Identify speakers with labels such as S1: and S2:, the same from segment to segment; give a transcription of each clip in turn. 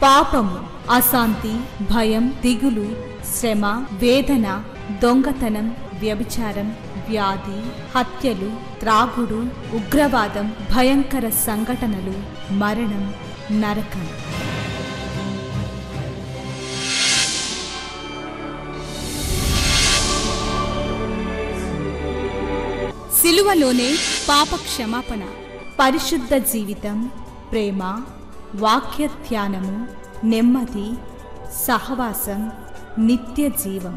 S1: పాపము, అశాంతి, భయం, దిగులు, శ్రమ, వేదన, దొంగతనం, వ్యభిచారం, వ్యాధి, హత్యలు, త్రాగుడు, ఉగ్రవాదం, భయంకర సంఘటనలు, మరణం, నరకం. సిలువలోనే పాప క్షమాపణ, పరిశుద్ధ జీవితం, ప్రేమ, వాక్య ధ్యానము, నెమ్మది, సహవాసం, నిత్య జీవం.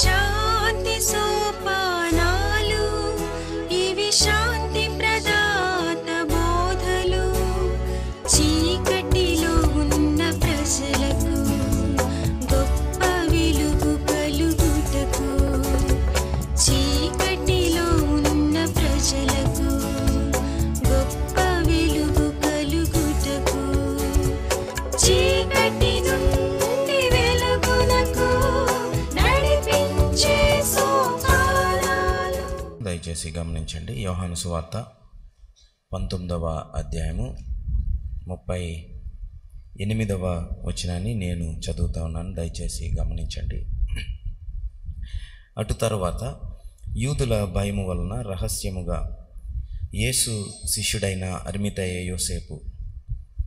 S2: శాంతి సోపానాలు, ఇవి శాంతి ప్రదాత బోధలు. చీకటిలో ఉన్న ప్రజలకు గొప్ప వెలుగు కలుగుటకు, చీకటిలో ఉన్న ప్రజలకు గొప్ప వెలుగు కలుగుటకు, చీకటి నుండి వెలుగునకు నడిపించే సోపానాలు.
S3: దయచేసి గమనించండి. యోహాను సువార్త 19వ అధ్యాయము 38వ వచనాన్ని నేను చదువుతా ఉన్నాను. దయచేసి గమనించండి. అటు తరువాత యూదుల భయము వలన రహస్యముగా యేసు శిష్యుడైన అరిమతయ యోసేపు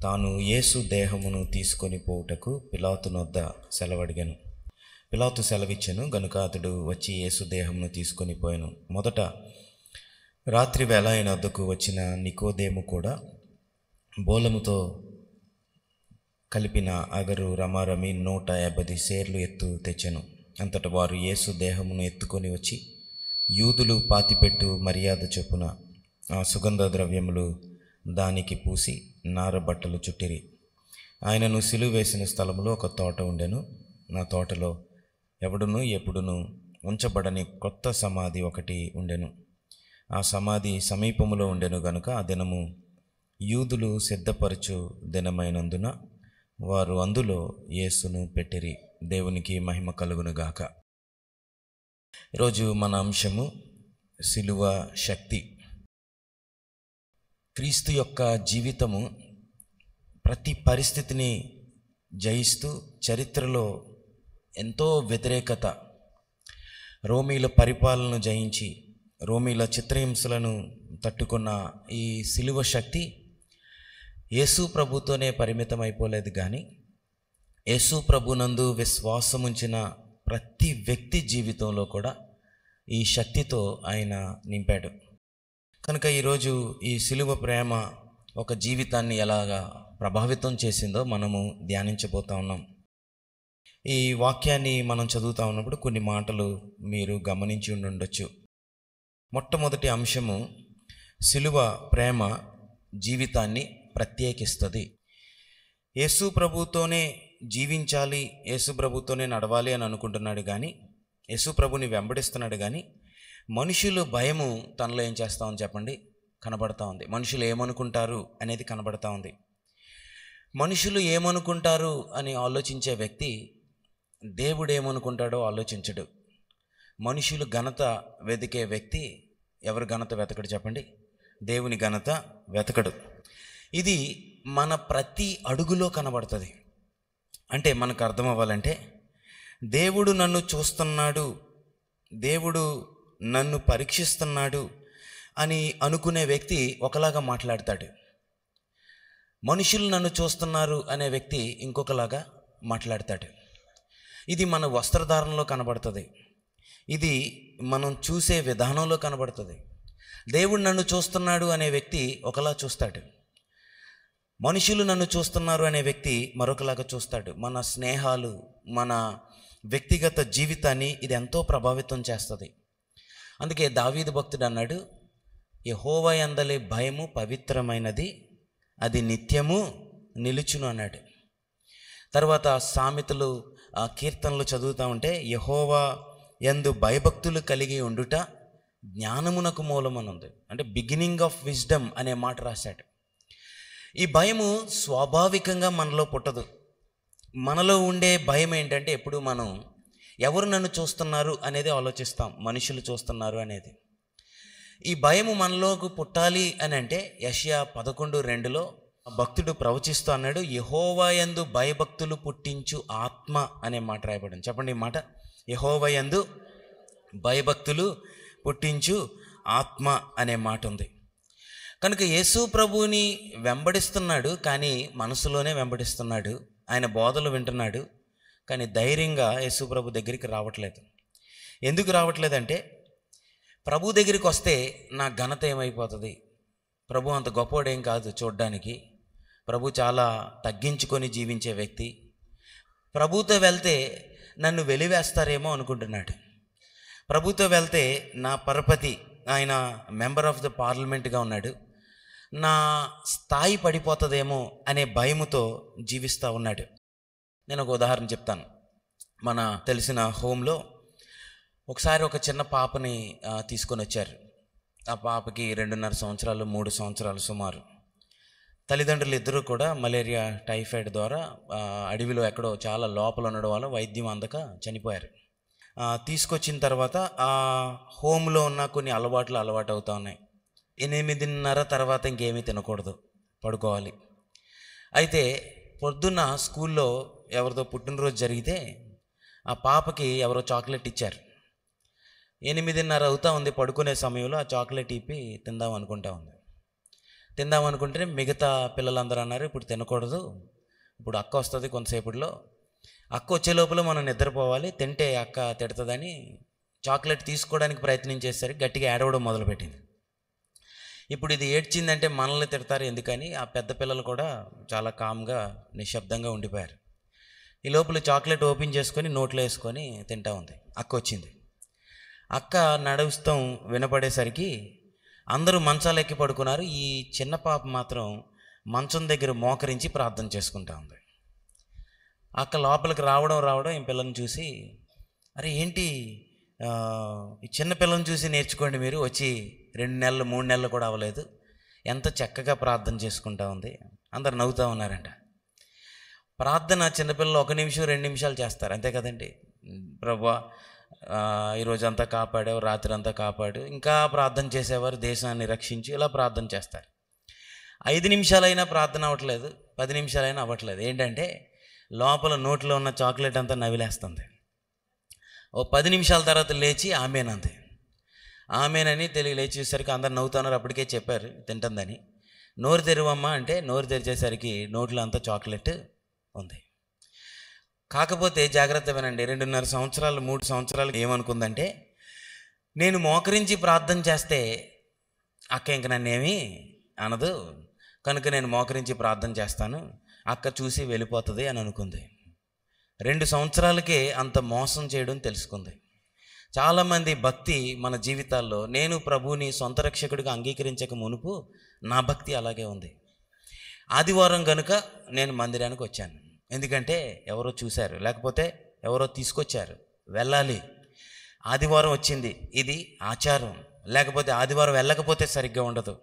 S3: తాను యేసు దేహమును తీసుకొని పోవుటకు పిలాతునొద్ద సెలవడిగాను. పిలాతు సెలవిచ్చెను గనుక అతడు వచ్చి యేసు దేహమును తీసుకొని పోయాను. మొదట రాత్రి వేళ ఆయన వద్దకు వచ్చిన నికోదేము కూడా బోలముతో కలిపిన అగరు రమారమి 150 సేర్లు ఎత్తు తెచ్చెను. అంతట వారు యేసు దేహమును ఎత్తుకొని వచ్చి యూదులు పాతిపెట్టు మర్యాద చొప్పున ఆ సుగంధ ద్రవ్యములు దానికి పూసి నారబట్టలు చుట్టిరి. ఆయనను సిలువ వేసిన స్థలంలో ఒక తోట ఉండెను. నా తోటలో ఎవడును ఎప్పుడును ఉంచబడని కొత్త సమాధి ఒకటి ఉండెను. ఆ సమాధి సమీపములో ఉండెను గనుక ఆ దినము యూదులు సిద్ధపరచు దినమైనందున వారు అందులో యేసును పెట్టిరి. దేవునికి మహిమ కలుగునుగాక. ఈరోజు మన అంశము సిలువ శక్తి. క్రీస్తు యొక్క జీవితము ప్రతి పరిస్థితిని జయిస్తూ చరిత్రలో ఎంతో వ్యతిరేకత, రోమీల పరిపాలనను జయించి రోమీల చిత్రహింసలను తట్టుకున్న ఈ సిలువ శక్తి యేసు ప్రభుతోనే పరిమితం అయిపోలేదు, కానీ యేసు ప్రభునందు విశ్వాసముంచిన ప్రతి వ్యక్తి జీవితంలో కూడా ఈ శక్తితో ఆయన నింపాడు. కనుక ఈరోజు ఈ సిలువ ప్రేమ ఒక జీవితాన్ని ఎలాగా ప్రభావితం చేసిందో మనము ధ్యానించబోతా ఉన్నాం. ఈ వాక్యాన్ని మనం చదువుతా ఉన్నప్పుడు కొన్ని మాటలు మీరు గమనించి ఉండొచ్చు. మొట్టమొదటి అంశము, సిలువ ప్రేమ జీవితాన్ని ప్రత్యేకిస్తుంది. యేసు ప్రభుతోనే జీవించాలి, యేసు ప్రభుతోనే నడవాలి అని అనుకుంటున్నాడు, కానీ యేసు ప్రభుని వెంబడిస్తున్నాడు, కానీ మనుషులు భయము తనలో ఏం చేస్తామని చెప్పండి కనబడతా ఉంది. మనుషులు ఏమనుకుంటారు అనేది కనబడతా ఉంది. మనుషులు ఏమనుకుంటారు అని ఆలోచించే వ్యక్తి దేవుడు ఏమనుకుంటాడో ఆలోచించడు. మనుషులు ఘనత వెతికే వ్యక్తి ఎవరు ఘనత వెతకడు చెప్పండి? దేవుని ఘనత వెతకడు. ఇది మన ప్రతి అడుగులో కనబడుతుంది. అంటే మనకు అర్థం అవ్వాలంటే దేవుడు నన్ను చూస్తున్నాడు, దేవుడు నన్ను పరీక్షిస్తున్నాడు అని అనుకునే వ్యక్తి ఒకలాగా మాట్లాడతాడు. మనుషులు నన్ను చూస్తున్నారు అనే వ్యక్తి ఇంకొకలాగా మాట్లాడతాడు. ఇది మన వస్త్రధారణలో కనబడుతుంది, ఇది మనం చూసే విధానంలో కనబడుతుంది. దేవుడు నన్ను చూస్తున్నాడు అనే వ్యక్తి ఒకలా చూస్తాడు, మనుషులు నన్ను చూస్తున్నారు అనే వ్యక్తి మరొకలాగా చూస్తాడు. మన స్నేహాలు, మన వ్యక్తిగత జీవితాన్ని ఇది ఎంతో ప్రభావితం చేస్తుంది. అందుకే దావీదు భక్తుడు అన్నాడు, యెహోవా యందలి భయము పవిత్రమైనది, అది నిత్యము నిలుచును అన్నాడు. తర్వాత సామెతలు, కీర్తనలు చదువుతూ ఉంటే యెహోవా యందు భయభక్తులు కలిగి ఉండుట జ్ఞానమునకు మూలమని ఉంది. అంటే బిగినింగ్ ఆఫ్ విజ్డమ్ అనే మాట రాశాడు. ఈ భయము స్వాభావికంగా మనలో పుట్టదు. మనలో ఉండే భయం ఏంటంటే ఎప్పుడు మనం ఎవరు నన్ను చూస్తున్నారు అనేది ఆలోచిస్తాం, మనుషులు చూస్తున్నారు అనేది. ఈ భయము మనలోకి పుట్టాలి అని అంటే యెషయా 11:2లో భక్తుడు ప్రవచిస్తూ అన్నాడు, యెహోవాయందు భయభక్తులు పుట్టించు ఆత్మ అనే మాట రాయబడింది. చెప్పండి ఈ మాట, యెహోవాయందు భయభక్తులు పుట్టించు ఆత్మ అనే మాట ఉంది. కనుక యేసు ప్రభువుని వెంబడిస్తున్నాడు, కానీ మనసులోనే వెంబడిస్తున్నాడు. ఆయన బోధలు వింటున్నాడు, కానీ ధైర్యంగా యేసు ప్రభు దగ్గరికి రావట్లేదు. ఎందుకు రావట్లేదంటే, ప్రభు దగ్గరికి వస్తే నా ఘనత ఏమైపోతుంది, ప్రభు అంత గొప్పవాడేం కాదు చూడ్డానికి, ప్రభు చాలా తగ్గించుకొని జీవించే వ్యక్తి, ప్రభుతో వెళ్తే నన్ను వెలివేస్తారేమో అనుకుంటున్నాడు. ప్రభుతో వెళ్తే నా పరపతి, ఆయన మెంబర్ ఆఫ్ ద పార్లమెంట్గా ఉన్నాడు, నా స్థాయి పడిపోతుందేమో అనే భయముతో జీవిస్తూ ఉన్నాడు. నేను ఒక ఉదాహరణ చెప్తాను. మన తెలిసిన హోమ్లో ఒకసారి ఒక చిన్న పాపని తీసుకొని వచ్చారు. ఆ పాపకి 2.5 సంవత్సరాలు 3 సంవత్సరాలు సుమారు. తల్లిదండ్రులు ఇద్దరూ కూడా మలేరియా టైఫాయిడ్ ద్వారా అడవిలో ఎక్కడో చాలా లోపల ఉండడం వల్ల వైద్యం అందక చనిపోయారు. తీసుకొచ్చిన తర్వాత ఆ హోమ్లో ఉన్న కొన్ని అలవాట్లు అలవాటు అవుతూ ఉన్నాయి. 8:30 తర్వాత ఇంకేమీ తినకూడదు, పడుకోవాలి. అయితే పొద్దున్న స్కూల్లో ఎవరిదో పుట్టినరోజు జరిగితే ఆ పాపకి ఎవరో చాక్లెట్ ఇచ్చారు. 8:30 అవుతా ఉంది, పడుకునే సమయంలో ఆ చాక్లెట్ ఇప్పి తిందాం అనుకుంటే మిగతా పిల్లలందరూ అన్నారు, ఇప్పుడు తినకూడదు, ఇప్పుడు అక్క వస్తుంది కొంతసేపట్లో, అక్క వచ్చే లోపల మనం నిద్రపోవాలి, తింటే అక్క తిడుతుందని చాక్లెట్ తీసుకోవడానికి ప్రయత్నం చేసరికి గట్టిగా ఏడవడం మొదలుపెట్టింది. ఇప్పుడు ఇది ఏడ్చిందంటే మనల్ని తిడతారు ఎందుకని ఆ పెద్ద పిల్లలు కూడా చాలా కామ్గా నిశ్శబ్దంగా ఉండిపోయారు. ఈ లోపల చాక్లెట్ ఓపెన్ చేసుకొని నోట్లో వేసుకొని తింటా ఉంది. అక్క వచ్చింది. అక్క నడుస్తాం వినపడేసరికి అందరూ మంచాలు ఎక్కి పడుకున్నారు. ఈ చిన్న పాప మాత్రం మంచం దగ్గర మోకరించి ప్రార్థన చేసుకుంటా ఉంది. అక్క లోపలికి రావడం ఈ పిల్లని చూసి, అరే ఏంటి ఈ చిన్న పిల్లని చూసి నేర్చుకోండి, మీరు వచ్చి 2 నెలలు 3 నెలలు కూడా అవ్వలేదు, ఎంత చక్కగా ప్రార్థన చేసుకుంటా ఉంది. అందరు నవ్వుతూ ఉన్నారంట. ప్రార్థన చిన్నపిల్లలు 1 నిమిషం 2 నిమిషాలు చేస్తారు, అంతే కదండి. ప్రభువా ఈరోజంతా కాపాడావు, రాత్రి అంతా కాపాడు, ఇంకా ప్రార్థన చేసేవారు దేశాన్ని రక్షించి, ఇలా ప్రార్థన చేస్తారు. 5 నిమిషాలైనా ప్రార్థన అవ్వట్లేదు, 10 నిమిషాలైనా అవ్వట్లేదు. ఏంటంటే లోపల నోట్లో ఉన్న చాక్లెట్ అంతా నవిలేస్తుంది. ఓ 10 నిమిషాల తర్వాత లేచి ఆమెనని తెలియ లేచేసరికి అందరు నవ్వుతున్నారు. అప్పటికే చెప్పారు తింటుందని. నోరు తెరువమ్మా అంటే నోరు తెరిచేసరికి నోట్లో అంతా చాక్లెట్ ఉంది. కాకపోతే జాగ్రత్త వినండి, 2.5 సంవత్సరాలు 3 సంవత్సరాలు ఏమనుకుందంటే, నేను మోకరించి ప్రార్థన చేస్తే అక్క ఇంక నన్నేమీ అనదు, కనుక నేను మోకరించి ప్రార్థన చేస్తాను, అక్క చూసి వెళ్ళిపోతుంది అని అనుకుంది. 2 సంవత్సరాలకే అంత మోసం చేయడం తెలుసుకుంది. చాలామంది భక్తి మన జీవితాల్లో, నేను ప్రభువుని సొంత రక్షకుడిగా అంగీకరించక మునుపు నా భక్తి అలాగే ఉంది. ఆదివారం కనుక నేను మందిరానికి వచ్చాను, ఎందుకంటే ఎవరో చూశారు, లేకపోతే ఎవరో తీసుకొచ్చారు, వెళ్ళాలి. ఆదివారం వచ్చింది, ఇది ఆచారం, లేకపోతే ఆదివారం వెళ్ళకపోతే సరిగ్గా ఉండదు.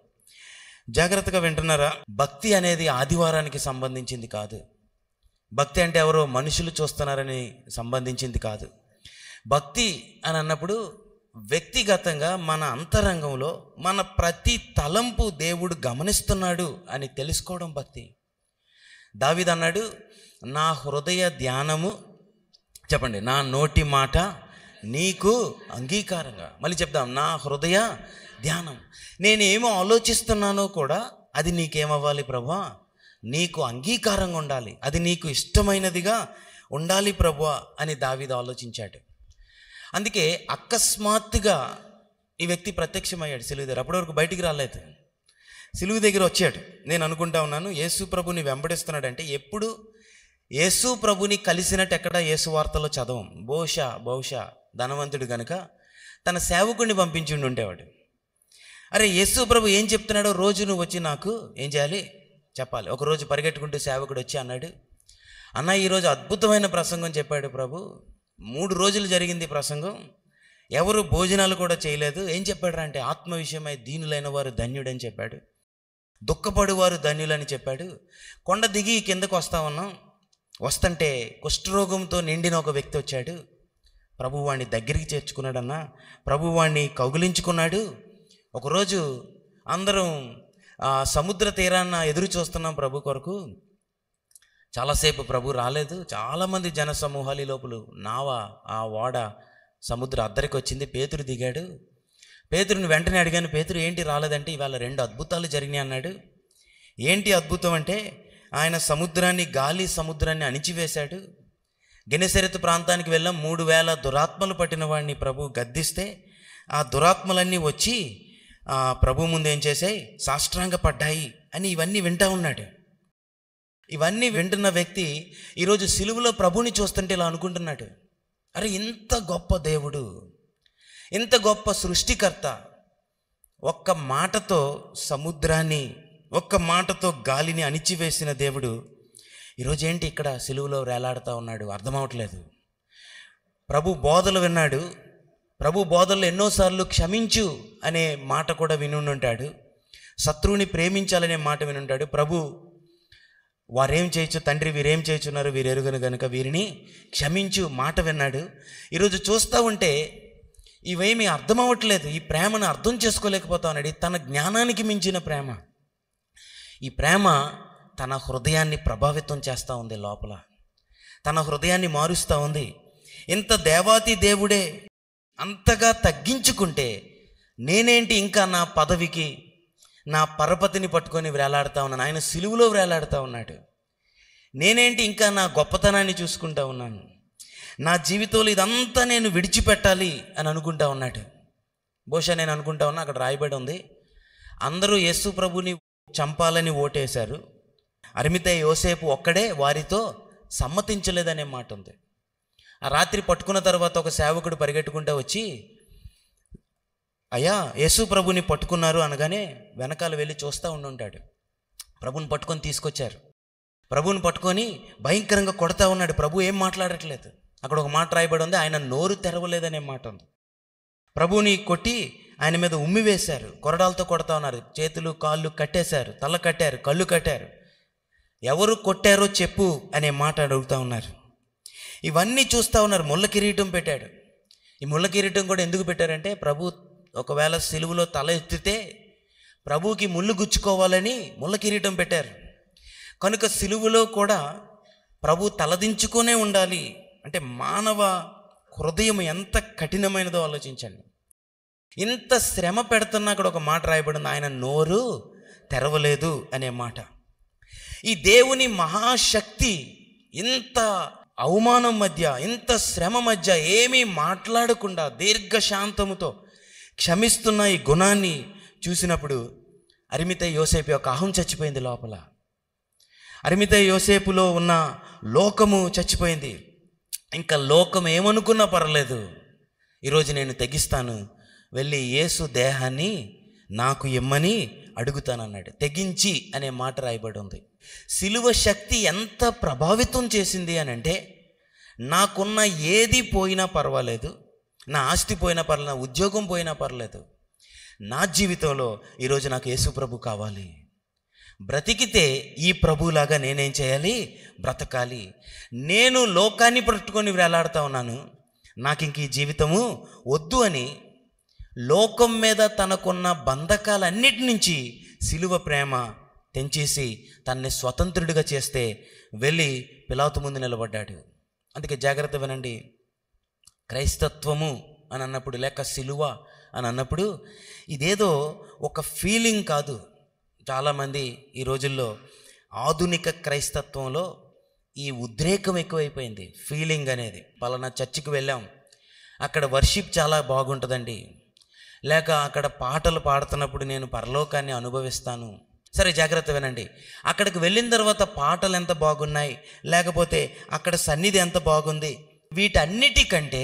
S3: జాగ్రత్తగా వింటున్నారా? భక్తి అనేది ఆదివారానికి సంబంధించింది కాదు. భక్తి అంటే ఎవరో మనుషులు చూస్తున్నారని సంబంధించింది కాదు. భక్తి అని అన్నప్పుడు వ్యక్తిగతంగా మన అంతరంగంలో మన ప్రతి తలంపు దేవుడు గమనిస్తున్నాడు అని తెలుసుకోవడం భక్తి. దావీదు అన్నాడు, నా హృదయ ధ్యానము, చెప్పండి, నా నోటి మాట నీకు అంగీకారంగా. మళ్ళీ చెప్దాం, నా హృదయ ధ్యానం, నేనేమో ఆలోచిస్తున్నానో కూడా అది నీకేమవ్వాలి ప్రభువా, నీకు అంగీకారంగా ఉండాలి, అది నీకు ఇష్టమైనదిగా ఉండాలి ప్రభువా అని దావీదు ఆలోచించాడు. అందుకే అకస్మాత్తుగా ఈ వ్యక్తి ప్రత్యక్షమయ్యాడు సిలువ దగ్గర. అప్పటి వరకు బయటికి రాలేదు, సిలువ దగ్గర వచ్చాడు. నేను అనుకుంటా ఉన్నాను, యేసు ప్రభుని వెంబడిస్తున్నాడంటే ఎప్పుడు యేసు ప్రభుని కలిసినట్టు ఎక్కడ యేసు వార్తలో చదవం. బహుశా ధనవంతుడు కనుక తన సేవకుడిని పంపించి ఉండేవాడు. అరే యేసు ప్రభు ఏం చెప్తున్నాడో రోజు నువ్వు వచ్చి నాకు ఏం చేయాలి చెప్పాలి. ఒకరోజు పరిగెట్టుకుంటూ సేవకుడు వచ్చి అన్నాడు, అన్న ఈరోజు అద్భుతమైన ప్రసంగం చెప్పాడు ప్రభు, 3 రోజులు జరిగింది ప్రసంగం, ఎవరు భోజనాలు కూడా చేయలేదు. ఏం చెప్పాడు అంటే, ఆత్మ విషయమై దీనులైన వారు ధన్యుడని చెప్పాడు, దుఃఖపడు వారు ధన్యులని చెప్పాడు. కొండ దిగి కిందకు వస్తా ఉన్నాం, వస్తుంటే కుష్ఠరోగంతో నిండిన ఒక వ్యక్తి వచ్చాడు, ప్రభు వాడిని దగ్గరికి చేర్చుకున్నాడన్నా, ప్రభు వాడిని కౌగిలించుకున్నాడు, ఒకరోజు అందరం సముద్ర తీరాన ఎదురు చూస్తున్నాం ప్రభు కొరకు. చాలాసేపు ప్రభు రాలేదు. చాలామంది జన సమూహాలు ఈ లోపల నావ ఆ ఓడ సముద్ర అద్దరికి వచ్చింది. పేతురు దిగాడు. పేతురుని వెంటనే అడిగాను, పేతురు ఏంటి రాలేదంటే ఇవాళ 2 అద్భుతాలు జరిగినాయి అన్నాడు. ఏంటి అద్భుతం అంటే ఆయన గాలి సముద్రాన్ని అణిచివేశాడు. గెనెసరెతు ప్రాంతానికి వెళ్ళాం. 3000 దురాత్మలు పట్టిన వాడిని ప్రభు గద్దిస్తే ఆ దురాత్మలన్నీ వచ్చి ప్రభు ముందు ఏం చేశాయి, సాష్టాంగ పడ్డాయి అని ఇవన్నీ వింటా ఉన్నాడు. ఇవన్నీ వింటున్న వ్యక్తి ఈరోజు సిలువలో ప్రభుని చూస్తుంటే ఇలా అనుకుంటున్నాడు, అరే ఇంత గొప్ప దేవుడు, ఇంత గొప్ప సృష్టికర్త, ఒక్క మాటతో సముద్రాన్ని, ఒక్క మాటతో గాలిని అణిచివేసిన దేవుడు ఈరోజు ఏంటి ఇక్కడ సిలువలో వేలాడుతూ ఉన్నాడు, అర్థమవట్లేదు. ప్రభు బోధలు విన్నాడు. ప్రభు బోధల్లో ఎన్నోసార్లు క్షమించు అనే మాట కూడా వినుంటాడు. శత్రువుని ప్రేమించాలనే మాట వినుంటాడు. ప్రభు వారేం చేయొచ్చు తండ్రి, వీరేం చేయుచున్నారు వీరు ఎరుగను గనుక వీరిని క్షమించు మాట విన్నాడు. ఈరోజు చూస్తూ ఉంటే ఇవేమీ అర్థమవట్లేదు. ఈ ప్రేమను అర్థం చేసుకోలేకపోతా ఉన్నాడు. తన జ్ఞానానికి మించిన ప్రేమ. ఈ ప్రేమ తన హృదయాన్ని ప్రభావితం చేస్తూ ఉంది. లోపల తన హృదయాన్ని మారుస్తూ ఉంది. ఇంత దేవాతి దేవుడే అంతగా తగ్గించుకుంటే నేనేంటి ఇంకా నా పదవికి, నా పరపతిని పట్టుకొని వేలాడుతూ ఉన్నాను. ఆయన సిలువలో వేలాడుతూ ఉన్నాడు. నేనేంటి ఇంకా నా గొప్పతనాన్ని చూసుకుంటా ఉన్నాను. నా జీవితంలో ఇదంతా నేను విడిచిపెట్టాలి అని అనుకుంటా ఉన్నాడు. బహుశా నేను అనుకుంటా ఉన్నా, అక్కడ రాయబడి ఉంది, అందరూ యేసు ప్రభుని చంపాలని ఓటేశారు, అరిమితై యోసేపు ఒక్కడే వారితో సమ్మతించలేదనే మాట ఉంది. ఆ రాత్రి పట్టుకున్న తర్వాత ఒక సేవకుడు పరిగెట్టుకుంటూ వచ్చి, అయ్యా యేసు ప్రభుని పట్టుకున్నారు అనగానే వెనకాల వెళ్ళి చూస్తూ ఉండుంటాడు. ప్రభుని పట్టుకొని తీసుకొచ్చారు. ప్రభుని పట్టుకొని భయంకరంగా కొడతా ఉన్నాడు. ప్రభు ఏం మాట్లాడట్లేదు. అక్కడ ఒక మాట రాయబడి ఉంది, ఆయన నోరు తెరవలేదనే మాట ఉంది. ప్రభుని కొట్టి ఆయన మీద ఉమ్మి వేశారు, కొరడాలతో కొడతా ఉన్నారు, చేతులు కాళ్ళు కట్టేశారు, తల కట్టారు, కళ్ళు కట్టారు. ఎవరు కొట్టారో చెప్పు అనే మాట అడుగుతూ ఉన్నారు. ఇవన్నీ చూస్తూ ఉన్నారు. ముళ్ళ కిరీటం పెట్టాడు. ఈ ముళ్ళ కిరీటం కూడా ఎందుకు పెట్టారంటే ప్రభు ఒకవేళ సిలువలో తల ఎత్తితే ప్రభువుకి ముళ్ళు గుచ్చుకోవాలని ముళ్ళ కిరీటం పెట్టారు. కనుక సిలువలో కూడా ప్రభు తలదించుకునే ఉండాలి అంటే మానవ హృదయం ఎంత కఠినమైనదో ఆలోచించండి. ఇంత శ్రమ పెడుతున్నా అక్కడ ఒక మాట రాయబడింది, ఆయన నోరు తెరవలేదు అనే మాట. ఈ దేవుని మహాశక్తి ఇంత అవమానం మధ్య, ఇంత శ్రమ మధ్య ఏమీ మాట్లాడకుండా దీర్ఘశాంతముతో క్షమిస్తున్న ఈ గుణాన్ని చూసినప్పుడు అరిమితై యోసేపు యొక్క అహం చచ్చిపోయింది. లోపల అరిమితై యోసేపులో ఉన్న లోకము చచ్చిపోయింది. ఇంకా లోకం ఏమనుకున్నా పర్లేదు, ఈరోజు నేను తెగిస్తాను, వెళ్ళి యేసు దేహాన్ని నాకు ఇమ్మని అడుగుతానన్నాడు. తెగించి అనే మాట రాయబడి ఉంది. సిలువ శక్తి ఎంత ప్రభావితం చేసింది అని అంటే, నాకున్న ఏది పోయినా పర్వాలేదు, నా ఆస్తి పోయినా పర్లేదు, నా ఉద్యోగం పోయినా పర్లేదు, నా జీవితంలో ఈరోజు నాకు యేసు ప్రభు కావాలి. బ్రతికితే ఈ ప్రభులాగా నేనేం చేయాలి, బ్రతకాలి. నేను లోకాన్ని పట్టుకొని వేలాడుతూ ఉన్నాను, నాకు ఇంక ఈ జీవితము వద్దు అని లోకం మీద తనకున్న బంధకాలన్నిటి నుంచి సిలువ ప్రేమ తెంచేసి తనని స్వతంత్రుడిగా చేస్తే వెళ్ళి పిలాతు ముందు నిలబడ్డాడు. అందుకే జాగ్రత్త వినండి, క్రైస్తత్వము అని అన్నప్పుడు లేక సిలువ అని అన్నప్పుడు ఇదేదో ఒక ఫీలింగ్ కాదు. చాలామంది ఈ రోజుల్లో ఆధునిక క్రైస్తత్వంలో ఈ ఉద్రేకం ఎక్కువైపోయింది. ఫీలింగ్ అనేది, పలానా చర్చికి వెళ్ళాం, అక్కడ వర్షిప్ చాలా బాగుంటుందండి, లేక అక్కడ పాటలు పాడుతున్నప్పుడు నేను పరలోకాన్ని అనుభవిస్తాను. సరే జాగ్రత్త వినండి, అక్కడికి వెళ్ళిన తర్వాత పాటలు ఎంత బాగున్నాయి, లేకపోతే అక్కడ సన్నిధి ఎంత బాగుంది, వీటన్నిటికంటే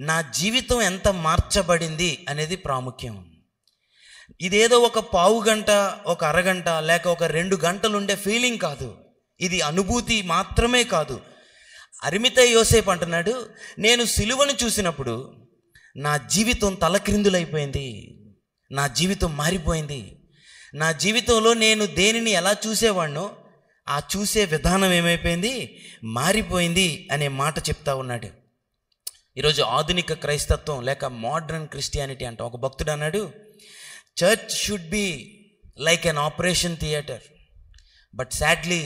S3: నా జీవితం ఎంత మార్చబడింది అనేది ప్రాముఖ్యం. ఇదేదో ఒక పావు గంట, ఒక అరగంట, లేక ఒక 2 గంటలు ఉండే ఫీలింగ్ కాదు, ఇది అనుభూతి మాత్రమే కాదు. అరిమితై యోసేపు అంటున్నాడు, నేను సిలువను చూసినప్పుడు నా జీవితం తలక్రిందులైపోయింది, నా జీవితం మారిపోయింది, నా జీవితంలో నేను దేనిని ఎలా చూసేవాడినో ఆ చూసే విధానం ఏమైపోయింది, మారిపోయింది అనే మాట చెప్తా ఉన్నాడు. ఈరోజు ఆధునిక క్రైస్తత్వం లేక మోడ్రన్ క్రిస్టియానిటీ అంట. ఒక భక్తుడు అన్నాడు, church should be like an operation theatre, but sadly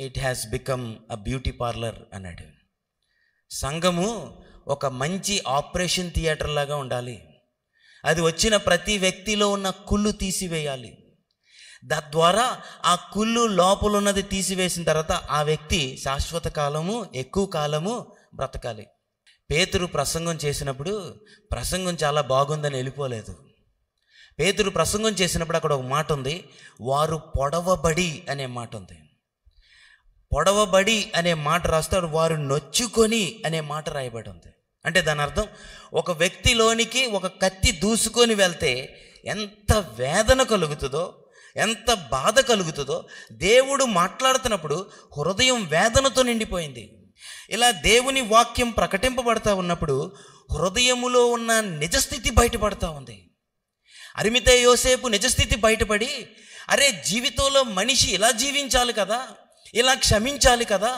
S3: it has become a beauty parlour అన్నాడు. సంఘము ఒక మంచి ఆపరేషన్ థియేటర్ లాగా ఉండాలి. అది వచ్చిన ప్రతి వ్యక్తిలో ఉన్న కుళ్ళు తీసివేయాలి. తద్వారా ఆ కుళ్ళు లోపల ఉన్నది తీసివేసిన తర్వాత ఆ వ్యక్తి శాశ్వత కాలము, ఎక్కువ కాలము బ్రతకాలి. పేతురు ప్రసంగం చేసినప్పుడు ప్రసంగం చాలా బాగుందని వెళ్ళిపోలేదు. పేతురు ప్రసంగం చేసినప్పుడు అక్కడ ఒక మాట ఉంది, వారు పొడవబడి అనే మాట ఉంది. పొడవబడి అనే మాట రాస్తే వారు నొచ్చుకొని అనే మాట రాయబడి ఉంది. అంటే దాని అర్థం, ఒక వ్యక్తిలోనికి ఒక కత్తి దూసుకొని వెళ్తే ఎంత వేదన కలుగుతుందో, ఎంత బాధ కలుగుతుందో దేవుడు మాట్లాడుతున్నప్పుడు హృదయం వేదనతో నిండిపోయింది. ఇలా దేవుని వాక్యం ప్రకటింపబడతా ఉన్నప్పుడు హృదయములో ఉన్న నిజస్థితి బయటపడతా ఉంది. అరిమితే యోసేపు నిజస్థితి బయటపడి, అరే జీవితంలో మనిషి ఇలా జీవించాలి కదా, ఇలా క్షమించాలి కదా,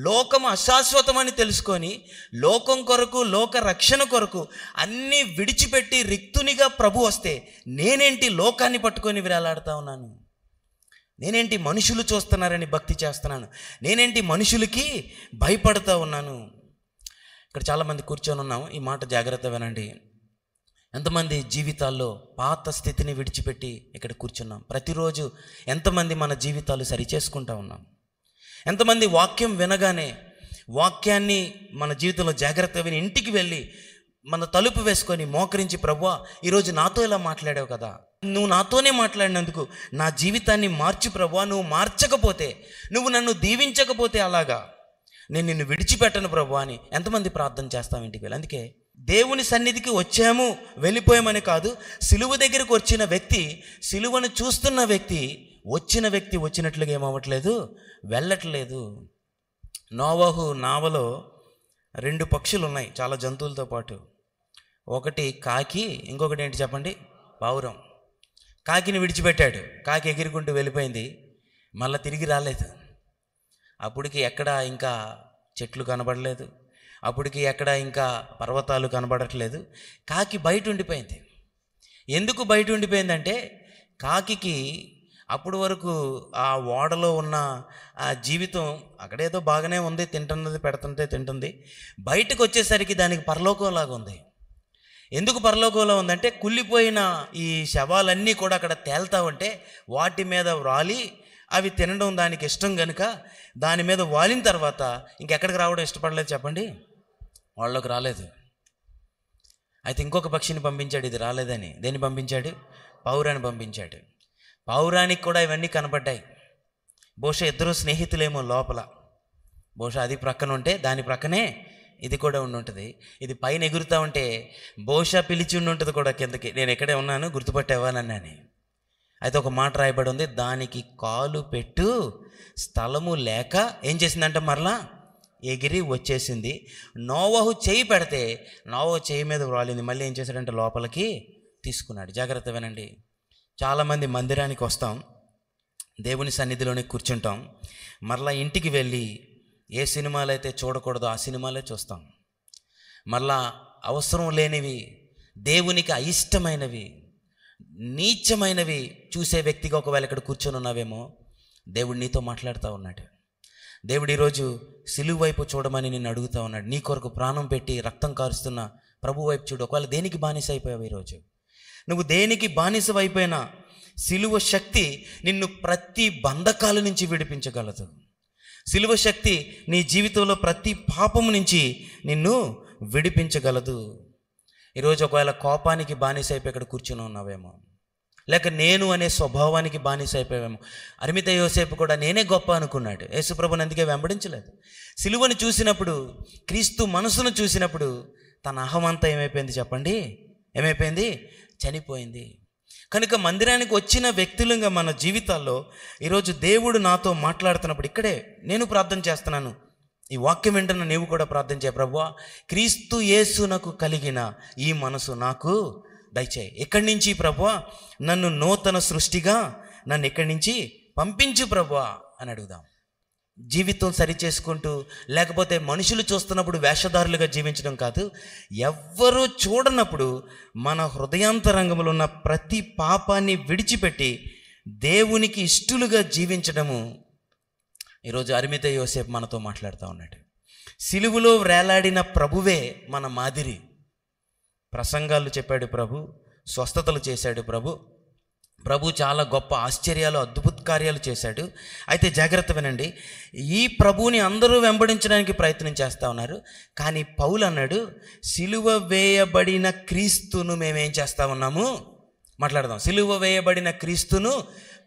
S3: లోకం అశాశ్వతమని తెలుసుకొని లోకం కొరకు, లోక రక్షణ కొరకు అన్నీ విడిచిపెట్టి రిక్తునిగా ప్రభు వస్తే నేనేంటి లోకాన్ని పట్టుకొని వేలాడుతూ ఉన్నాను, నేనేంటి మనుషులు చూస్తున్నారని భక్తి చేస్తున్నాను, నేనేంటి మనుషులకి భయపడుతూ ఉన్నాను. ఇక్కడ చాలామంది కూర్చొని ఉన్నాం, ఈ మాట జాగ్రత్త వినండి. ఎంతమంది జీవితాల్లో పాత స్థితిని విడిచిపెట్టి ఇక్కడ కూర్చున్నాం. ప్రతిరోజు ఎంతమంది మన జీవితాలు సరిచేసుకుంటూ ఉన్నాం. ఎంతమంది వాక్యం వినగానే వాక్యాన్ని మన జీవితంలో జాగ్రత్త విని ఇంటికి వెళ్ళి మన తలుపు వేసుకొని మోకరించి, ప్రభువా ఈరోజు నాతో ఇలా మాట్లాడావు కదా, నువ్వు నాతోనే మాట్లాడినందుకు నా జీవితాన్ని మార్చు ప్రభువా, నువ్వు మార్చకపోతే, నువ్వు నన్ను దీవించకపోతే అలాగా నేను నిన్ను విడిచిపెట్టను ప్రభువా అని ఎంతమంది ప్రార్థన చేస్తాం ఇంటికి వెళ్ళి. అందుకే దేవుని సన్నిధికి వచ్చాము వెళ్ళిపోయామని కాదు, సిలువ దగ్గరకు వచ్చిన వ్యక్తి, సిలువను చూస్తున్న వ్యక్తి, వచ్చిన వ్యక్తి వచ్చినట్లుగా ఏమవ్వట్లేదు, వెళ్ళట్లేదు. నోవహు నావలో 2 పక్షులు ఉన్నాయి చాలా జంతువులతో పాటు. ఒకటి కాకి, ఇంకొకటి ఏంటి చెప్పండి, పావురం. కాకిని విడిచిపెట్టాడు, కాకి ఎగిరికుంటూ వెళ్ళిపోయింది, మళ్ళీ తిరిగి రాలేదు. అప్పటికి ఎక్కడ ఇంకా చెట్లు కనబడలేదు, అప్పటికి ఎక్కడ ఇంకా పర్వతాలు కనబడట్లేదు. కాకి బయట ఉండిపోయింది. ఎందుకు బయట ఉండిపోయిందంటే, కాకికి అప్పటి వరకు ఆ ఓడలో ఉన్న ఆ జీవితం అక్కడేదో బాగానే ఉంది, తింటున్నది, పెడుతుంటే తింటుంది. బయటకు వచ్చేసరికి దానికి పరలోకంలాగా ఉంది. ఎందుకు పరలోకంలో ఉందంటే, కుళ్ళిపోయిన ఈ శవాలన్నీ కూడా అక్కడ తేల్తా ఉంటే వాటి మీద వ్రాలి అవి తినడం దానికి ఇష్టం కనుక దాని మీద వాలిన తర్వాత ఇంకెక్కడికి రావడం ఇష్టపడలేదు చెప్పండి, వాళ్ళలోకి రాలేదు. అయితే ఇంకొక పక్షిని పంపించాడు, ఇది రాలేదని. దేన్ని పంపించాడు? పావురాన్ని పంపించాడు. పావురానికి కూడా ఇవన్నీ కనబడ్డాయి. బహుశా ఇద్దరు స్నేహితులేమో లోపల, బహుశా అది ప్రక్కన ఉంటే దాని ప్రక్కనే ఇది కూడా ఉండి ఉంటుంది. ఇది పైన ఎగురుతూ ఉంటే బహుశా పిలిచి ఉండి ఉంటుంది కూడా కిందకి, నేను ఎక్కడే ఉన్నాను గుర్తుపట్టేవానని. అయితే ఒక మాట రాయబడి ఉంది, దానికి కాలు పెట్టు స్థలము లేక ఏం చేసిందంటే మరలా ఎగిరి వచ్చేసింది. నోవహు చేయి పెడితే నోవహు చేయి మీద వ్రాలింది. మళ్ళీ ఏం చేశాడంటే లోపలికి తీసుకున్నాడు. జాగ్రత్త వినండి. చాలామంది మందిరానికి వస్తాం, దేవుని సన్నిధిలోనే కూర్చుంటాం, మరలా ఇంటికి వెళ్ళి ఏ సినిమాలు అయితే చూడకూడదో ఆ సినిమాలే చూస్తాం. మరలా అవసరం లేనివి, దేవునికి అయిష్టమైనవి, నీచమైనవి చూసే వ్యక్తిగా ఒకవేళ ఇక్కడ కూర్చొని ఉన్నావేమో, దేవుడు నీతో మాట్లాడుతూ ఉన్నాడు. దేవుడు ఈరోజు సిలువ వైపు చూడమని నిన్ను అడుగుతూ ఉన్నాడు. నీ కొరకు ప్రాణం పెట్టి రక్తం కారుస్తున్న ప్రభు వైపు చూడు. ఒకవేళ దేనికి బానిస అయిపోయావు ఈరోజు, నువ్వు దేనికి బానిస అయిపోయినా సిలువ శక్తి నిన్ను ప్రతి బంధకాల నుంచి విడిపించగలదు. సిలువ శక్తి నీ జీవితంలో ప్రతి పాపము నుంచి నిన్ను విడిపించగలదు. ఈరోజు ఒకవేళ కోపానికి బానిస అయిపోయి ఇక్కడ కూర్చుని ఉన్నావేమో, లేక నేను అనే స్వభావానికి బానిస అయిపోయావేమో. అరిమిత యోసేపు కూడా నేనే గొప్ప అనుకున్నాడు, యేసుప్రభుని అందుకే వెంబడించలేదు. సిలువను చూసినప్పుడు, క్రీస్తు మనసును చూసినప్పుడు తన అహమంతా ఏమైపోయింది చెప్పండి, ఏమైపోయింది? చనిపోయింది. కనుక మందిరానికి వచ్చిన వ్యక్తులుగా మన జీవితాల్లో ఈరోజు దేవుడు నాతో మాట్లాడుతున్నప్పుడు ఇక్కడే నేను ప్రార్థన చేస్తున్నాను. ఈ వాక్యం వెంటనే నీవు కూడా ప్రార్థన చేయ. ప్రభువా, క్రీస్తు యేసునకు కలిగిన ఈ మనసు నాకు దయచేయి. ఇక్కడి నుంచి ప్రభువా నన్ను నూతన సృష్టిగా నన్ను ఇక్కడి నుంచి పంపించు ప్రభువా అని అడుగుదాం. జీవితం సరి చేసుకుంటూ, లేకపోతే మనుషులు చూస్తున్నప్పుడు వేషధారులుగా జీవించడం కాదు, ఎవ్వరూ చూడనప్పుడు మన హృదయాంతరంగంలో ఉన్న ప్రతి పాపాన్ని విడిచిపెట్టి దేవునికి ఇష్టలుగా జీవించడము. ఈరోజు అరిమతయి యోసేపు మనతో మాట్లాడుతూ ఉన్నాడు. సిలువలో వేలాడిన ప్రభువే మన మాదిరి. ప్రసంగాలు చెప్పాడు ప్రభు, స్వస్థతలు చేశాడు ప్రభు చాలా గొప్ప ఆశ్చర్యాలు, అద్భుత కార్యాలు చేశాడు. అయితే జాగ్రత్త వినండి, ఈ ప్రభువుని అందరూ వెంబడించడానికి ప్రయత్నం చేస్తూ ఉన్నారు. కానీ పౌలు అన్నాడు, సిలువ వేయబడిన క్రీస్తును మేమేం చేస్తూ ఉన్నాము? మాట్లాడదాం. సిలువ వేయబడిన క్రీస్తును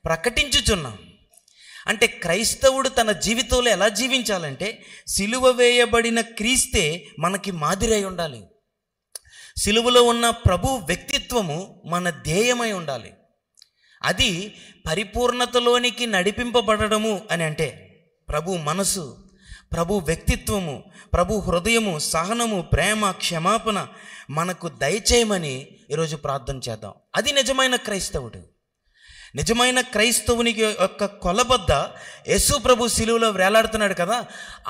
S3: ప్రకటించుచున్నాం. అంటే క్రైస్తవుడు తన జీవితంలో ఎలా జీవించాలంటే, సిలువ వేయబడిన క్రీస్తే మనకి మాదిరి అయి ఉండాలి. సిలువలో ఉన్న ప్రభు వ్యక్తిత్వము మన ధ్యేయమై ఉండాలి. అది పరిపూర్ణతలోనికి నడిపింపబడము అని అంటే ప్రభు మనసు, ప్రభు వ్యక్తిత్వము, ప్రభు హృదయము, సహనము, ప్రేమ, క్షమాపణ మనకు దయచేయమని ఈరోజు ప్రార్థన చేద్దాం. అది నిజమైన క్రైస్తవుడు. నిజమైన క్రైస్తవునికి యొక్క కొలబద్ద యేసు ప్రభు సిలువలో వేలాడుతున్నాడు కదా,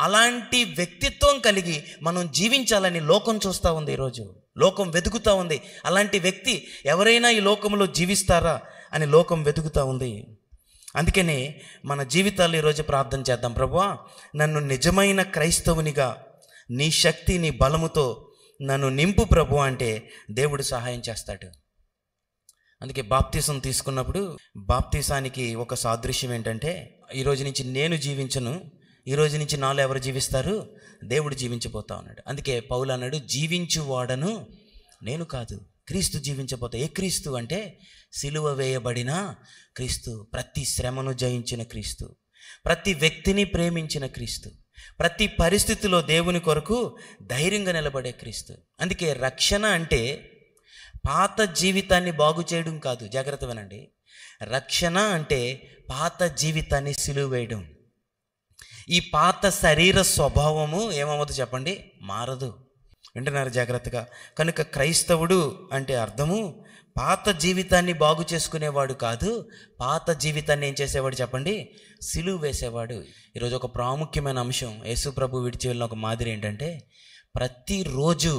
S3: అలాంటి వ్యక్తిత్వం కలిగి మనం జీవించాలని లోకం చూస్తూ ఉంది. ఈరోజు లోకం వెతుకుతూ ఉంది, అలాంటి వ్యక్తి ఎవరైనా ఈ లోకంలో జీవిస్తారా అని లోకం వెతుకుతూ ఉంది. అందుకనే మన జీవితాలు ఈరోజు ప్రార్థన చేద్దాం. ప్రభువా, నన్ను నిజమైన క్రైస్తవునిగా నీ శక్తి, నీ బలముతో నన్ను నింపు ప్రభు అంటే దేవుడు సహాయం చేస్తాడు. అందుకే బాప్తీసం తీసుకున్నప్పుడు బాప్తీసానికి ఒక సాదృశ్యం ఏంటంటే, ఈరోజు నుంచి నేను జీవించను, ఈరోజు నుంచి నాలో ఎవరు జీవిస్తారు? దేవుడు జీవించబోతా ఉన్నాడు. అందుకే పౌలు అన్నాడు, జీవించువాడను నేను కాదు, క్రీస్తు జీవించబోతా. ఏ క్రీస్తు అంటే సిలువ వేయబడిన క్రీస్తు, ప్రతి శ్రమను జయించిన క్రీస్తు, ప్రతి వ్యక్తిని ప్రేమించిన క్రీస్తు, ప్రతి పరిస్థితిలో దేవుని కొరకు ధైర్యంగా నిలబడే క్రీస్తు. అందుకే రక్షణ అంటే పాత జీవితాన్ని బాగు చేయడం కాదు. జాగ్రత్త వినండి, రక్షణ అంటే పాత జీవితాన్ని సిలువ వేయడం. ఈ పాత శరీర స్వభావము ఏమవుతుంది చెప్పండి? మారదు. వింటున్నారు జాగ్రత్తగా? కనుక క్రైస్తవుడు అంటే అర్థము పాత జీవితాన్ని బాగు చేసుకునేవాడు కాదు, పాత జీవితాన్ని ఏం చేసేవాడు చెప్పండి? సిలువ వేసేవాడు. ఈరోజు ఒక ప్రాముఖ్యమైన అంశం, యేసు ప్రభు విడిచి వెళ్ళిన ఒక మాదిరి ఏంటంటే, ప్రతిరోజు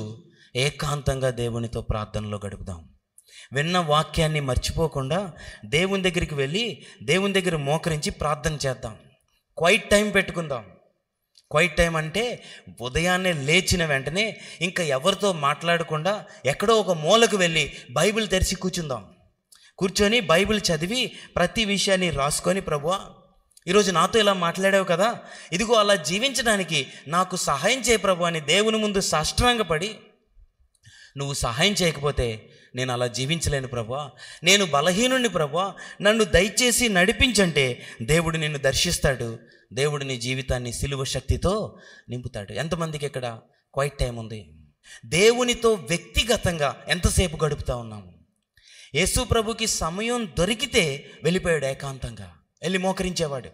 S3: ఏకాంతంగా దేవునితో ప్రార్థనలో గడుపుదాం. విన్న వాక్యాన్ని మర్చిపోకుండా దేవుని దగ్గరికి వెళ్ళి దేవుని దగ్గర మోకరించి ప్రార్థన చేద్దాం. క్వైట్ టైం పెట్టుకుందాం. క్వైట్ టైం అంటే ఉదయాన్నే లేచిన వెంటనే ఇంకా ఎవరితో మాట్లాడకుండా ఎక్కడో ఒక మూలకు వెళ్ళి బైబిల్ తెరిచి కూర్చొని బైబిల్ చదివి ప్రతి విషయాన్ని రాసుకొని, ప్రభువా ఈరోజు నాతో ఇలా మాట్లాడావు కదా, ఇదిగో అలా జీవించడానికి నాకు సహాయం చేయ ప్రభు అని దేవుని ముందు సాష్టాంగపడి, నువ్వు సహాయం చేయకపోతే నేను అలా జీవించలేను ప్రభువా, నేను బలహీనుణ్ణి ప్రభువా, నన్ను దయచేసి నడిపించంటే దేవుడు నిన్ను దర్శిస్తాడు. దేవుడు నీ జీవితాన్ని సిలువ శక్తితో నింపుతాడు. ఎంతమందికి ఇక్కడ క్వైట్ టైం ఉంది? దేవునితో వ్యక్తిగతంగా ఎంతసేపు గడుపుతూ ఉన్నాము? యేసు ప్రభుకి సమయం దొరికితే వెళ్ళిపోయాడు, ఏకాంతంగా వెళ్ళి మోకరించేవాడు.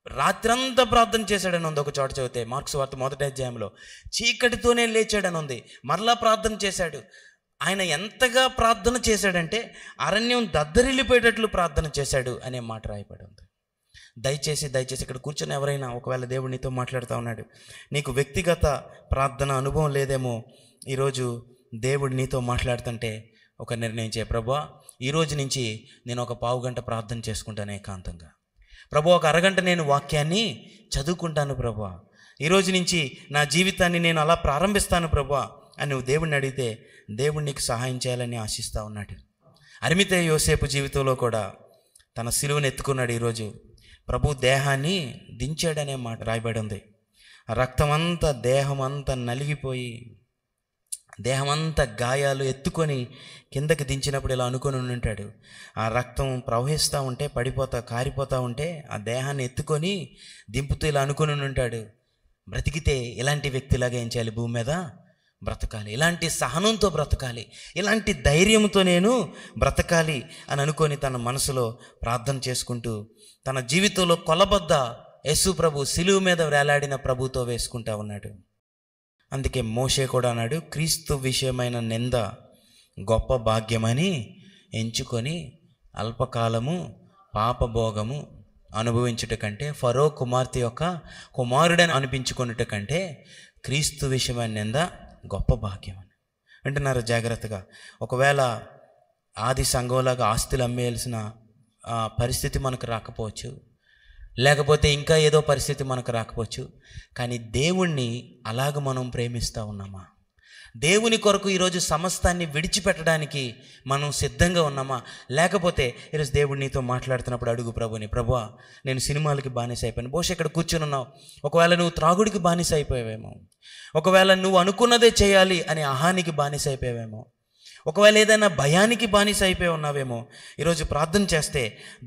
S3: రాత్రంతా ప్రార్థన చేశాడని ఉంది. ఒక చోట చదివితే మార్క్స్ వార్త 1వ అధ్యాయంలో చీకటితోనే లేచాడని ఉంది. మరలా ప్రార్థన చేశాడు. ఆయన ఎంతగా ప్రార్థన చేశాడంటే అరణ్యం దద్దరిల్లిపోయేటట్లు ప్రార్థన చేశాడు అనే మాట రాయబడి ఉంది. దయచేసి ఇక్కడ కూర్చొని ఎవరైనా ఒకవేళ దేవుడు నీతో మాట్లాడుతూ ఉన్నాడు, నీకు వ్యక్తిగత ప్రార్థన అనుభవం లేదేమో, ఈరోజు దేవుడు నీతో మాట్లాడుతుంటే ఒక నిర్ణయం చేయ, ప్రభువా ఈరోజు నుంచి నేను ఒక పావు గంట ప్రార్థన చేసుకుంటాను ఏకాంతంగా. ప్రభు ఒక అరగంట నేను వాక్యాన్ని చదువుకుంటాను ప్రభువా, ఈరోజు నుంచి నా జీవితాన్ని నేను అలా ప్రారంభిస్తాను ప్రభువా అని నువ్వు దేవుడిని అడిగితే దేవుడు నీకు సహాయం చేయాలని ఆశిస్తూ ఉన్నాడు. అరిమతయి యోసేపు జీవితంలో కూడా తన సిలువను ఎత్తుకున్నాడు. ఈరోజు ప్రభు దేహాన్ని దించాడనే మాట రాయబడి ఉంది. రక్తమంతా దేహమంతా నలిగిపోయి, దేహమంతా గాయాలు ఎత్తుకొని కిందకి దించినప్పుడు ఇలా అనుకొని ఉంటాడు. ఆ రక్తం ప్రవహిస్తూ ఉంటే కారిపోతూ ఉంటే ఆ దేహాన్ని ఎత్తుకొని దింపుతూ ఇలా అనుకొని ఉంటాడు, బ్రతికితే ఇలాంటి వ్యక్తిలాగా ఏం చేయాలి? భూమి మీద బ్రతకాలి, ఇలాంటి సహనంతో బ్రతకాలి, ఇలాంటి ధైర్యంతో నేను బ్రతకాలి అని అనుకొని తన మనసులో ప్రార్థన చేసుకుంటూ తన జీవితంలో కొలబద్ద యేసు ప్రభు సిలువ మీద వేలాడిన ప్రభుతో వేసుకుంటా ఉన్నాడు. అందుకే మోషే కూడా అన్నాడు, క్రీస్తు విషయమైన నింద గొప్ప భాగ్యమని ఎంచుకొని అల్పకాలము పాపభోగము అనుభవించుట కంటే, ఫరో కుమార్తె యొక్క కుమారుడని అనిపించుకున్నట కంటే క్రీస్తు విషయమైన నింద గొప్ప భాగ్యం అని అంటున్నారు జాగ్రత్తగా. ఒకవేళ ఆది సంఘంలాగా ఆస్తులు అమ్మేయాల్సిన పరిస్థితి మనకు రాకపోవచ్చు, లేకపోతే ఇంకా ఏదో పరిస్థితి మనకు రాకపోవచ్చు, కానీ దేవుణ్ణి అలాగ మనం ప్రేమిస్తూ ఉన్నామా? దేవుని కొరకు ఈరోజు సమస్తాన్ని విడిచిపెట్టడానికి మనం సిద్ధంగా ఉన్నామా? లేకపోతే ఈరోజు దేవుడు నీతో మాట్లాడుతున్నప్పుడు అడుగు ప్రభుని, ప్రభువా నేను సినిమాలకి బానిస అయిపోయాను. బహుశా ఇక్కడ కూర్చుని ఉన్నావు, ఒకవేళ నువ్వు త్రాగుడికి బానిస అయిపోయావేమో, ఒకవేళ నువ్వు అనుకున్నదే చేయాలి అనే అహానికి బానిస అయిపోయావేమో, ఒకవేళ ఏదైనా భయానికి బానిస అయిపోయి ఉన్నావేమో. ఈరోజు ప్రార్థన చేస్తే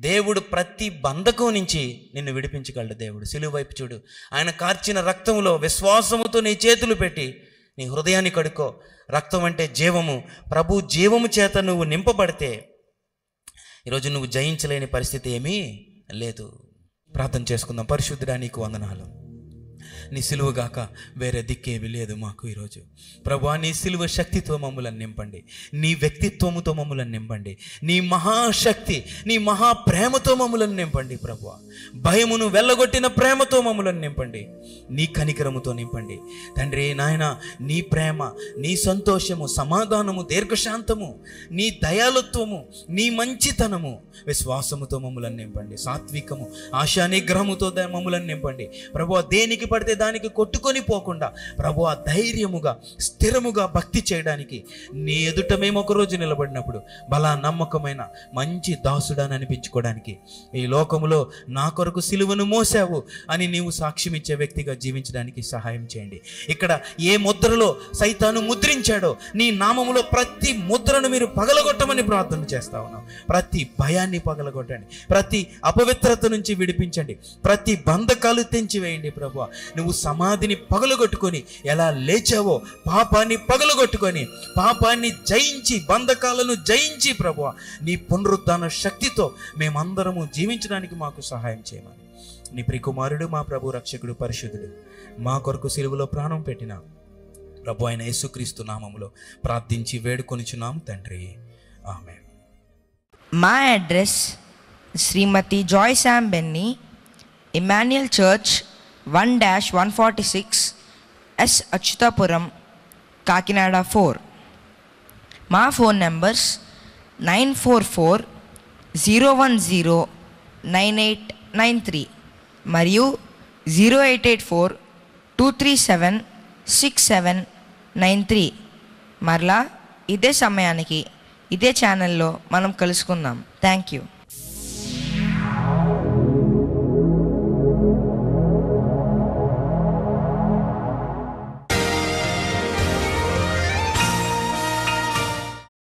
S3: దేవుడు ప్రతి బంధకం నుంచి నిన్ను విడిపించగలడు. దేవుడు సిలువ వైపు చూడు, ఆయన కార్చిన రక్తంలో విశ్వాసముతో నీ చేతులు పెట్టి నీ హృదయాన్ని కడుక్కో. రక్తం అంటే జీవము, ప్రభు జీవము చేత నువ్వు నింపబడితే ఈరోజు నువ్వు జయించలేని పరిస్థితి ఏమీ లేదు. ప్రార్థన చేసుకుందాం. పరిశుద్ధుడా నీకు వందనాలు. నీ సిలువ గాక వేరే దిక్కేవి లేదు మాకు ఈరోజు. ప్రభువా నీ సిలువ శక్తితో మమ్ములను నింపండి, నీ వ్యక్తిత్వముతో మమ్ములను నింపండి, నీ మహాశక్తి నీ మహాప్రేమతో మమ్ములను నింపండి. ప్రభువా భయమును వెళ్ళగొట్టిన ప్రేమతో మమ్ములను నింపండి, నీ కనికరముతో నింపండి. తండ్రి నాయన నీ ప్రేమ, నీ సంతోషము, సమాధానము, దీర్ఘశాంతము, నీ దయాళుత్వము, నీ మంచితనము, విశ్వాసముతో మమ్ములను నింపండి. సాత్వికము, ఆశా నిగ్రహముతో మమ్ములను నింపండి. ప్రభువా దేనికి పడితే దానికి కొట్టుకొని పోకుండా ప్రభువా ధైర్యముగా స్థిరముగా భక్తి చేయడానికి నీ ఎదుట మేము ఒకరోజు నిలబడినప్పుడు బలా నమ్మకమైన మంచి దాసుడని అనిపించుకోవడానికి, ఈ లోకములో నా కొరకు సిలువను మోసావు అని నీవు సాక్ష్యం ఇచ్చే వ్యక్తిగా జీవించడానికి సహాయం చేయండి. ఇక్కడ ఏ ముద్రలో సైతాను ముద్రించాడో నీ నామములో ప్రతి ముద్రను మీరు పగలగొట్టమని ప్రార్థన చేస్తా ఉన్నాం. ప్రతి భయాన్ని పగలగొట్టండి, ప్రతి అపవిత్రత నుంచి విడిపించండి, ప్రతి బంధకాలు తెంచివేయండి. ప్రభువా నువ్వు సమాధిని పగలగొట్టుకొని ఎలా లేచావో పాపాన్ని పగలగొట్టుకొని పాపాన్ని జయించి బంధకాలను జయించి ప్రభువా నీ పునరుద్ధాన శక్తితో మేమందరము జీవించడానికి మాకు సహాయం చేయమని నీ ప్రియకుమారుడు మా ప్రభు రక్షకుడు పరిశుద్ధుడు మా కొరకు సిలువలో ప్రాణం పెట్టిన ప్రభు అయిన యేసుక్రీస్తు నామములో ప్రార్థించి వేడుకొనిచున్నాము తండ్రి, ఆమేన్.
S4: మా address Srimati Joy Sam Benny, Emmanuel church 1-146 S Achyutapuram, Kakinada 4. మా ఫోన్ నెంబర్స్ 944-010-9893 మరియు 0884-237-6793. మరలా ఇదే సమయానికి ఇదే ఛానల్లో మనం కలుసుకుందాం. Thank you.